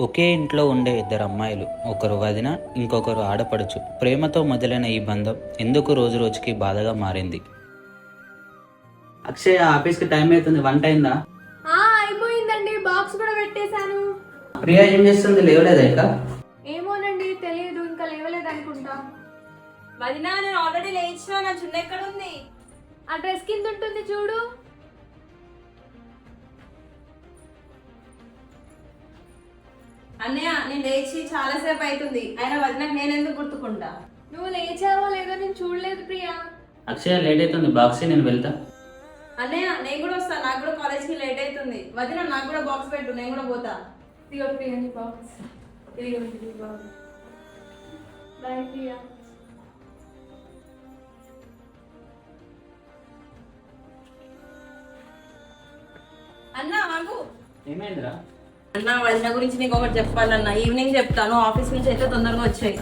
ఒకే ఇంట్లో ఉండే ఇద్దరు అమ్మాయిలు, ఒకరు వదిన, ఇంకొకరు ఆడపడుచు. ప్రేమతో మొదలైన ఈ బంధం ఎందుకు రోజు రోజుకి బాధగా మారింది? అక్షయ్, ఆఫీస్కి టైం అవుతుంది, వంట అయిందా? అయిపోయిందండి, బాక్స్ కూడా పెట్టేశాను. ప్రియా ఏం చేస్తుంది, లేవలేదా ఇంకా? ఏమోనండి, తెలియదు, ఇంకా లేవలేదు అనుకుంటా. వదినా, నేను ఆల్రెడీ లేచిన. నా చున్న ఎక్కడ ఉంది? ఆ డ్రెస్ కింద ఉంటుంది చూడు. అన్నయ్య, నేను లేచి చాలాసేపు అవుతుంది, అయినా వదినకు నేను ఎందుకు గుర్తుకుంటా? నువ్వు లేచావో లేదో నేను చూడలేదు ప్రియా. అక్షయ్, లేట్ అవుతుంది, బాక్స్ నేను వెళ్తా. అన్నయ్య, నేను కూడా వస్తా, నాకు కూడా కాలేజ్కి లేట్ అవుతుంది. వదిన, నాకు కూడా బాక్స్ పెట్టు, నేను కూడా పోతా. ఇదిగో ప్రియా నీ బాక్స్. ఇదిగో బాక్స్. బాయ్ ప్రియా. అన్న ఆగు. ఏమైందిరా? అన్న, వదిన గురించి నీకు ఒకటి చెప్పాలన్నా. ఈవినింగ్ చెప్తాను, ఆఫీస్ నుంచి అయితే తొందరగా వచ్చాయి.